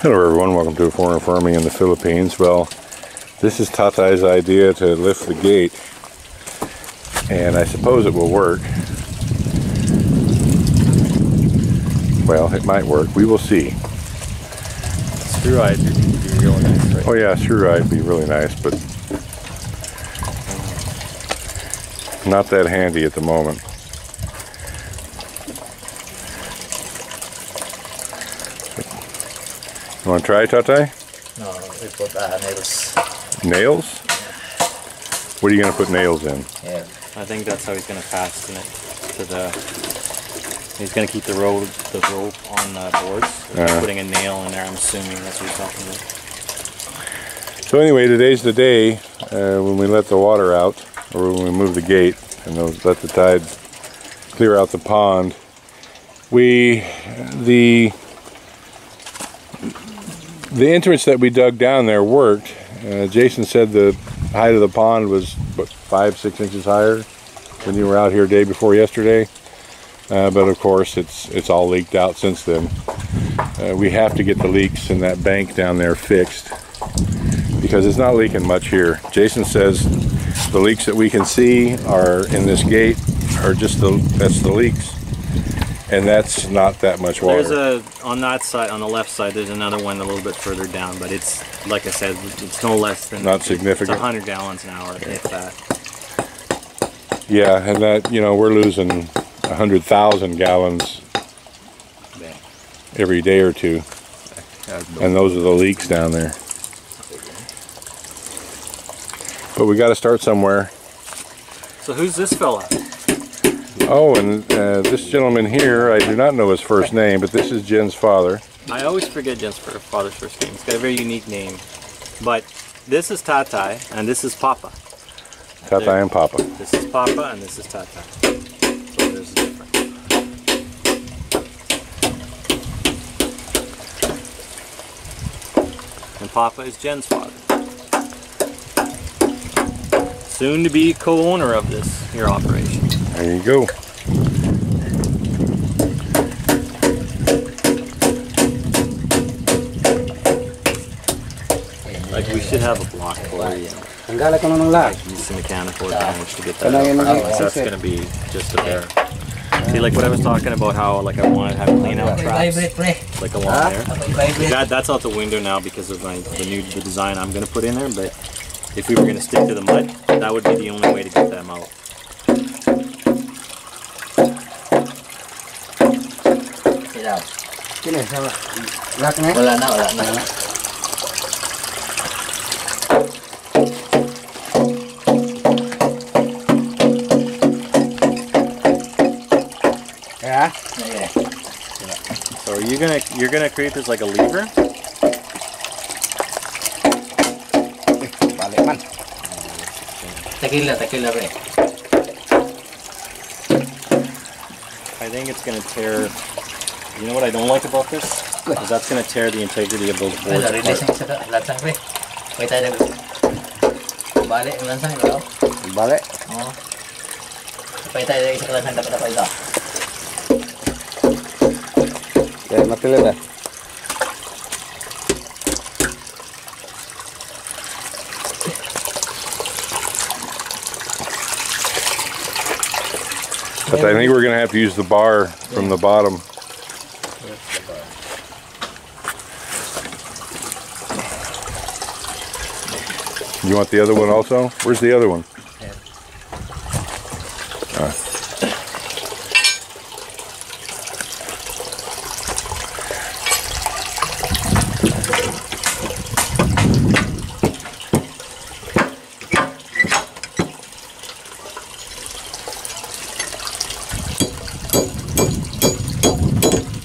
Hello everyone, welcome to Foreigner Farming in the Philippines. Well, this is Tatay's idea to lift the gate, and I suppose it will work. Well, it might work. We will see. Screw ride would be really nice, right? Oh yeah, screw ride would be really nice, but not that handy at the moment. You want to try, Tatay? No, we put nails. Nails? What are you going to put nails in? Yeah. I think that's how he's going to fasten it to the. He's going to keep the rope on boards. Putting a nail in there. I'm assuming that's what he's talking about. So anyway, today's the day when we let the water out, or when we move the gate and let the tide clear out the pond. The entrance that we dug down there worked. Jason said the height of the pond was, what, 5-6 inches higher when you were out here day before yesterday. But of course, it's all leaked out since then. We have to get the leaks in that bank down there fixed because it's not leaking much here. Jason says the leaks that we can see are in this gate are just that's the leaks. And that's not that much water. There's on that side, on the left side, there's another one a little bit further down, but it's, like I said, it's no less than... Not significant. It's 100 gallons an hour, if that. Yeah, and that, you know, we're losing 100,000 gallons every day or two. And those are the leaks down there. But we got to start somewhere. So who's this fella? Oh, and this gentleman here, I do not know his first name, but this is Jen's father. I always forget Jen's father's first name. He's got a very unique name. But this is Tatay, and this is Papa. Tatay and Papa. This is Papa, and this is Tatay. So there's a difference. And Papa is Jen's father. Soon to be co-owner of this here operation. There you go. Like we should have a block for you. Use some mechanical advantage to get that out. That's going to be just a bear. See, like what I was talking about, how like I want to have clean out traps, like along there. That's out the window now because of the design I'm going to put in there. But if we were going to stick to the mud, that would be the only way to get them out. Wala na. Yeah. So are you're gonna create this like a lever? Balik man. Tequila bre. I think it's gonna tear. You know what I don't like about this? Is that's going to tear the integrity of those boards apart. Balik lansang ito. Balik. Oh. Pay tayo isa lansang dapat apa ito. Ya, mapilid na. But I think we're going to have to use the bar from the bottom. You want the other one also? Where's the other one?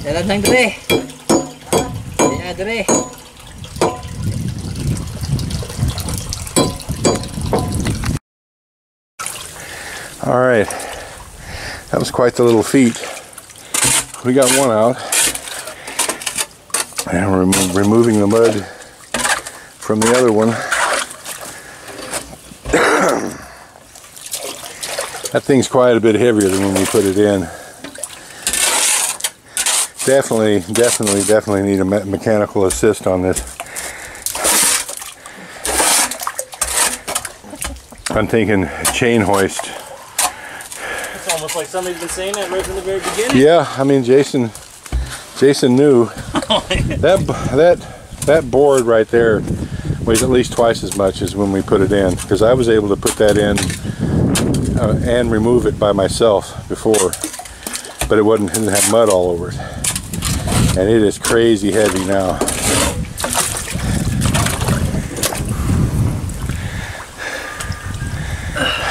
Jalan sang dre. Ya dre. All right, that was quite the little feat. We got one out, and we're removing the mud from the other one. That thing's quite a bit heavier than when we put it in. Definitely need a mechanical assist on this. I'm thinking chain hoist. It's almost like somebody's been saying that right from the very beginning. Yeah, I mean Jason knew. that board right there weighs at least twice as much as when we put it in, because I was able to put that in and remove it by myself before, but it didn't have mud all over it, and it is crazy heavy now.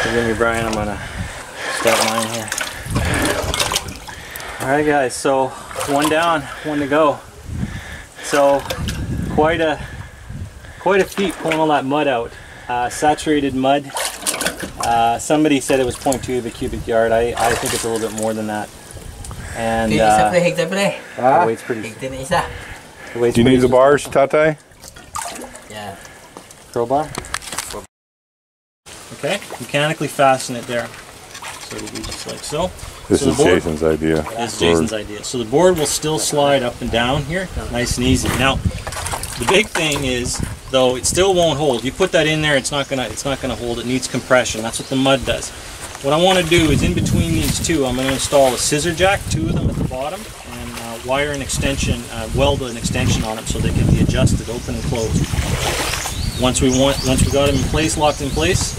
Forgive me, Brian, I'm gonna start mine here. Alright guys, so one down, one to go. So quite a feat pulling all that mud out. Saturated mud. Somebody said it was 0.2 of a cubic yard. I think it's a little bit more than that. And the weight's pretty. Do you need the bars, Tatai? Yeah. Crowbar. Okay, mechanically fasten it there. So it'll be just like so. This is Jason's idea. This is Jason's idea. So the board will still slide up and down here, nice and easy. Now, the big thing is, though, it still won't hold. You put that in there, it's not gonna hold. It needs compression. That's what the mud does. What I want to do is, in between these two, I'm going to install a scissor jack, 2 of them at the bottom, and wire an extension, weld an extension on them so they can be adjusted, open and closed. Once we got them in place, locked in place,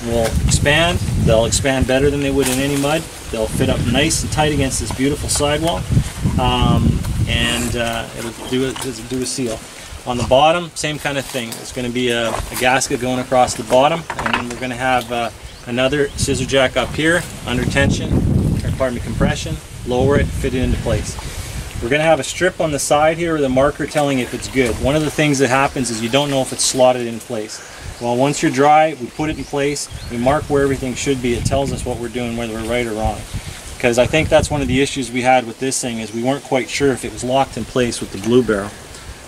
we'll expand. They'll expand better than they would in any mud. They'll fit up nice and tight against this beautiful sidewall, and it'll do a seal. On the bottom, same kind of thing. It's going to be a gasket going across the bottom, and then we're going to have another scissor jack up here under tension, compression, lower it, fit it into place. We're going to have a strip on the side here with a marker telling if it's good. One of the things that happens is you don't know if it's slotted in place. Well, once you're dry, we put it in place, we mark where everything should be. It tells us what we're doing, whether we're right or wrong. Because I think that's one of the issues we had with this thing, is we weren't quite sure if it was locked in place with the blue barrel.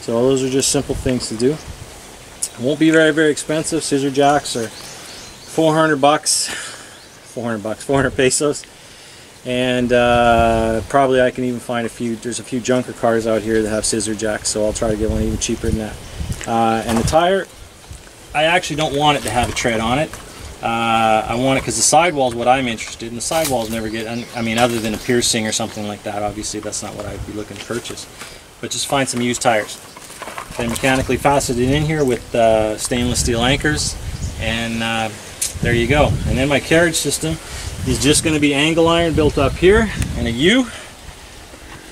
So those are just simple things to do. It won't be very, very expensive. Scissor jacks are 400 pesos. And probably I can even find there's a few junker cars out here that have scissor jacks, so I'll try to get one even cheaper than that. And the tire, I actually don't want it to have a tread on it. I want it because the sidewall is what I'm interested in. The sidewalls never get, I mean, other than a piercing or something like that, obviously that's not what I'd be looking to purchase. But just find some used tires. Then mechanically fasten it in here with stainless steel anchors, and there you go. And then my carriage system is just going to be angle iron built up here, and a U,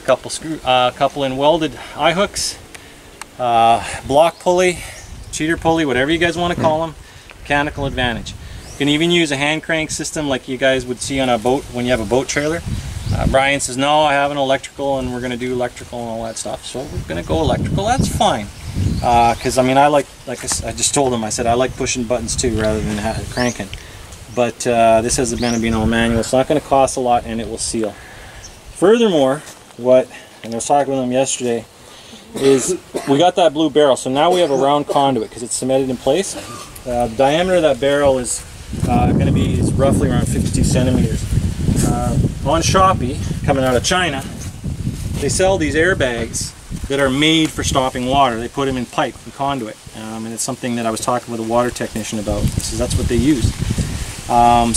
couple in welded eye hooks, block pulley, cheater pulley, whatever you guys want to call them. Mechanical advantage. You can even use a hand crank system like you guys would see on a boat when you have a boat trailer. Brian says, no, I have an electrical and we're going to do electrical and all that stuff. So we're going to go electrical. That's fine. Because I mean, I just told him, I said, I like pushing buttons too rather than cranking. But this has the Benabino manual. It's not going to cost a lot and it will seal. Furthermore, and I was talking with him yesterday, is we got that blue barrel. So now we have a round conduit because it's cemented in place. The diameter of that barrel is going to be roughly around 52 centimeters. On Shopee, coming out of China, they sell these airbags that are made for stopping water. They put them in pipe and conduit, and it's something that I was talking with a water technician about. He says that's what they use.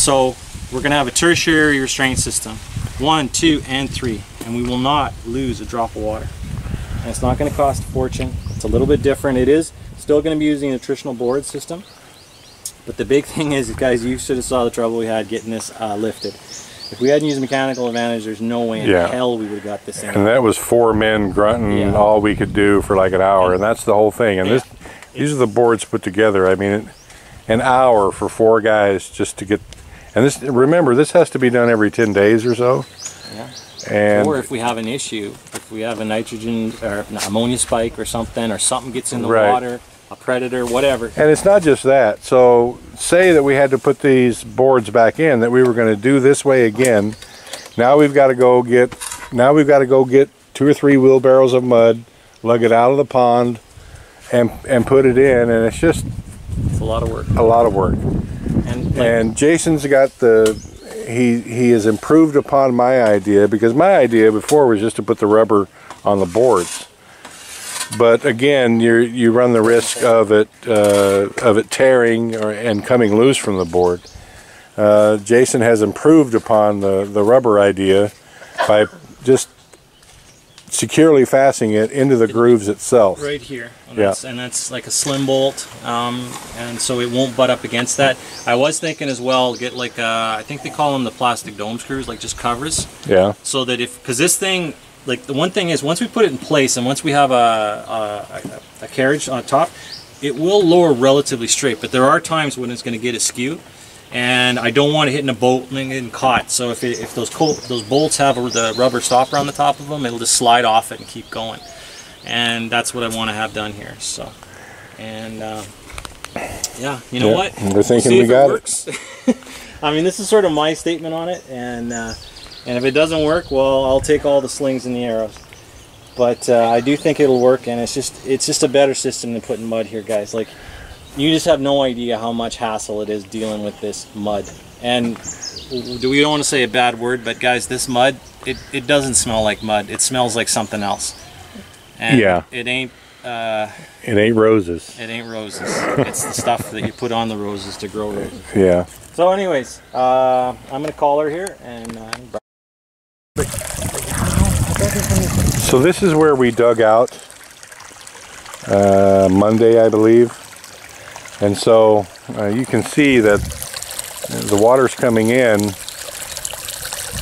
So we're going to have a tertiary restraint system, 1, 2, and 3, and we will not lose a drop of water. And it's not going to cost a fortune. It's a little bit different. It is still going to be using a nutritional board system, but the big thing is, guys, you should have saw the trouble we had getting this lifted. If we hadn't used mechanical advantage, there's no way in hell we would have got this in. And that was 4 men grunting all we could do for like an hour, and that's the whole thing. And these are the boards put together. I mean, an hour for 4 guys just to get. And this, remember, this has to be done every 10 days or so. Yeah. And or if we have an issue, if we have a nitrogen or ammonia spike or something gets in the water, a predator, whatever. And it's not just that. So say that we had to put these boards back in, that we were going to do this way again. Now we've got to go get 2 or 3 wheelbarrows of mud, lug it out of the pond, and put it in, and it's a lot of work. And Jason's got he has improved upon my idea, because my idea before was just to put the rubber on the boards. But again, you run the risk of it tearing and coming loose from the board. Jason has improved upon the rubber idea by just securely fastening it into the grooves itself. Right here. And that's like a slim bolt, and so it won't butt up against that. I was thinking as well, get like I think they call them the plastic dome screws, like just covers. Yeah. So that because this thing, like the one thing is, once we put it in place and once we have a carriage on top, it will lower relatively straight. But there are times when it's going to get askew, and I don't want to hit in a bolt and get caught. So if those bolts have the rubber stopper on the top of them, it'll just slide off it and keep going. And that's what I want to have done here. So, and yeah, you know what? We're thinking we got it. I mean, this is sort of my statement on it, and if it doesn't work, well, I'll take all the slings and the arrows. But I do think it'll work, and it's just a better system than putting mud here, guys. Like, you just have no idea how much hassle it is dealing with this mud. And we don't want to say a bad word, but guys, this mud, it doesn't smell like mud. It smells like something else. And yeah. It ain't roses. It ain't roses. It's the stuff that you put on the roses to grow roses. Yeah. So anyways, I'm going to call her here, and so this is where we dug out Monday, I believe. And so you can see that the water's coming in.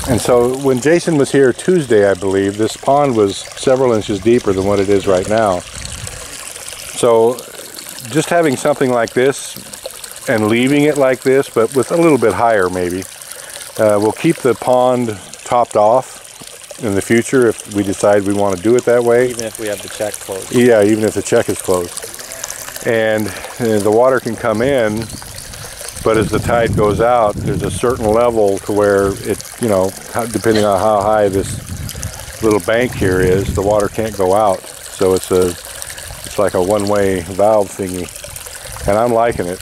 And so when Jason was here Tuesday, I believe, this pond was several inches deeper than what it is right now. So just having something like this and leaving it like this, but with a little bit higher maybe, will keep the pond topped off in the future if we decide we want to do it that way. Even if we have the check closed. Yeah, even if the check is closed. And the water can come in, but as the tide goes out, there's a certain level to where it, you know, depending on how high this little bank here is, the water can't go out. So it's like a one-way valve thingy, and I'm liking it.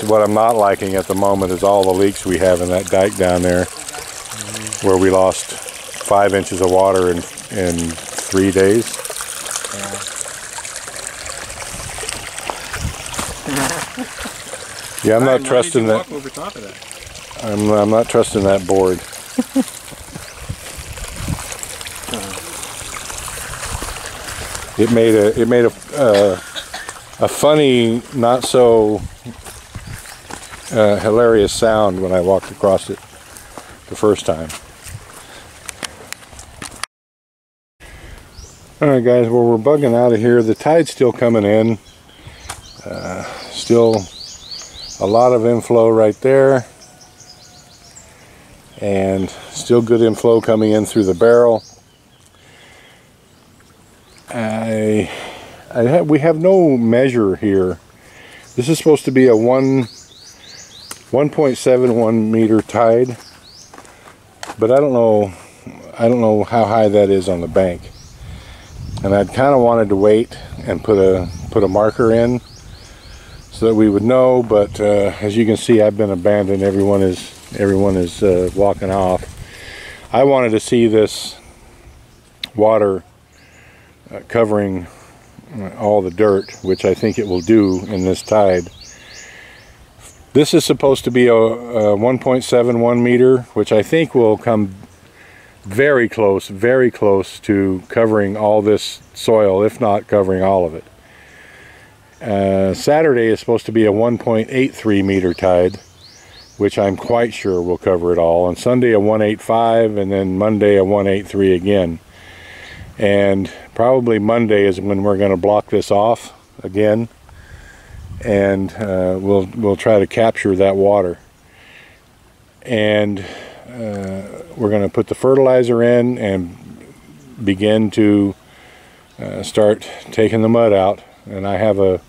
What I'm not liking at the moment is all the leaks we have in that dike down there, where we lost 5 inches of water in 3 days. Yeah, I'm not trusting that. Walk over top of that? I'm not trusting that board. It made a funny, not so hilarious sound when I walked across it the first time. Alright guys, well, we're bugging out of here. The tide's still coming in. Still a lot of inflow right there. And still good inflow coming in through the barrel. We have no measure here. This is supposed to be a 1.71 meter tide, but I don't know how high that is on the bank. And I'd kind of wanted to wait and put a marker in so that we would know, but as you can see, I've been abandoned. Everyone is walking off. I wanted to see this water covering all the dirt, which I think it will do in this tide. This is supposed to be a 1.71 meter, which I think will come very close to covering all this soil, if not covering all of it. Saturday is supposed to be a 1.83 meter tide, which I'm quite sure will cover it all. On Sunday a 1.85, and then Monday a 1.83 again. And probably Monday is when we're going to block this off again, and we'll try to capture that water. And we're going to put the fertilizer in and begin to start taking the mud out. And I have a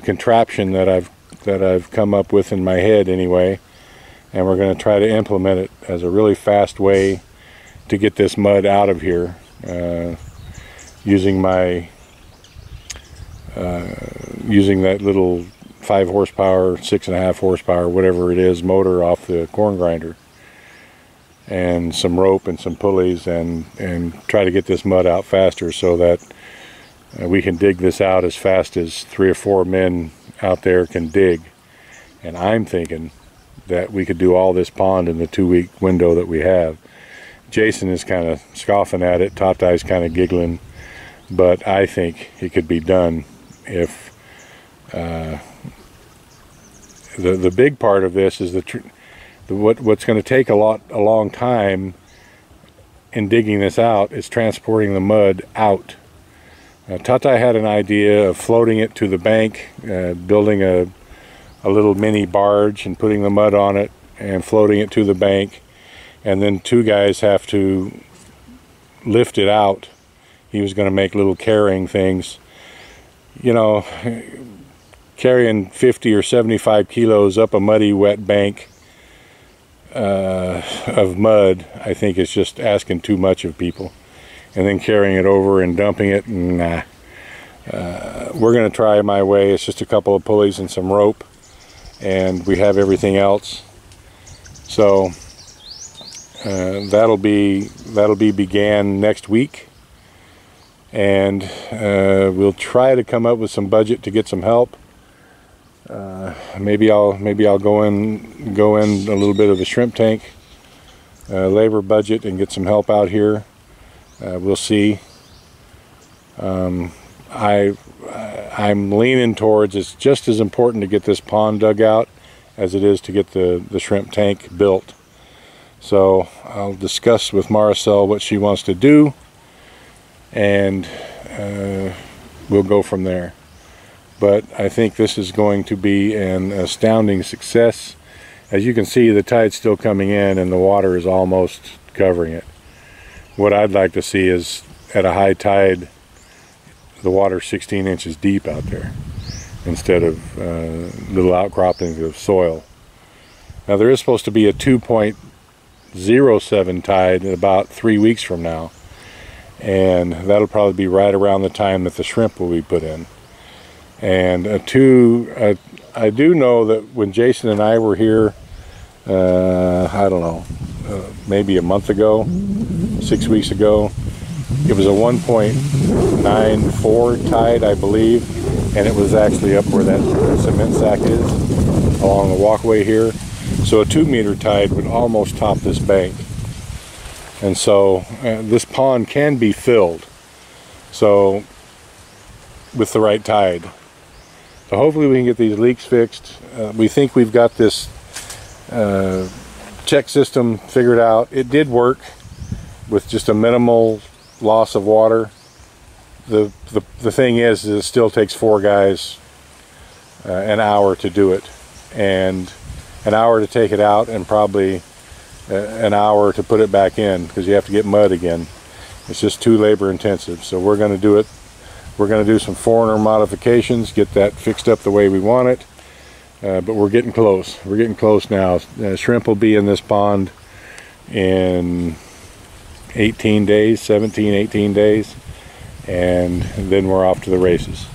contraption that I've come up with in my head anyway, and we're going to try to implement it as a really fast way to get this mud out of here, using that little 5 horsepower, 6.5 horsepower, whatever it is, motor off the corn grinder, and some rope and some pulleys, and try to get this mud out faster so that we can dig this out as fast as 3 or 4 men out there can dig. And I'm thinking that we could do all this pond in the 2-week window that we have. Jason is kind of scoffing at it, Tatai's kind of giggling, but I think it could be done if the big part of this is what's going to take a long time in digging this out is transporting the mud out. Tatai had an idea of floating it to the bank, building a little mini barge and putting the mud on it and floating it to the bank, and then 2 guys have to lift it out. He was going to make little carrying things. You know, carrying 50 or 75 kilos up a muddy, wet bank of mud, I think is just asking too much of people. And then carrying it over and dumping it, nah. We're going to try my way. It's just a couple of pulleys and some rope, and we have everything else. So that'll be began next week, and we'll try to come up with some budget to get some help. Maybe I'll go in a little bit of the shrimp tank labor budget and get some help out here. We'll see. I'm leaning towards it's just as important to get this pond dug out as it is to get the shrimp tank built. So I'll discuss with Maricel what she wants to do, and we'll go from there. But I think this is going to be an astounding success. As you can see, the tide's still coming in and the water is almost covering it. What I'd like to see is at a high tide, the water 16 inches deep out there instead of little outcroppings of soil. Now there is supposed to be a 2.07 tide in about 3 weeks from now, and that'll probably be right around the time that the shrimp will be put in. And I do know that when Jason and I were here, I don't know, maybe a month ago, 6 weeks ago, it was a 1.94 tide, I believe, and it was actually up where that cement sack is, along the walkway here. So a 2-meter tide would almost top this bank. And so this pond can be filled, so with the right tide. So hopefully we can get these leaks fixed. We think we've got this check system figured out. It did work with just a minimal loss of water. The thing is it still takes 4 guys an hour to do it, and an hour to take it out, and probably an hour to put it back in, because you have to get mud again. It's just too labor intensive. So we're going to do it. We're going to do some foreigner modifications, get that fixed up the way we want it. But we're getting close. We're getting close now. Shrimp will be in this pond in 18 days, 17, 18 days, and then we're off to the races.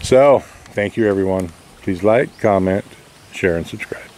So, thank you everyone. Please like, comment, share, and subscribe.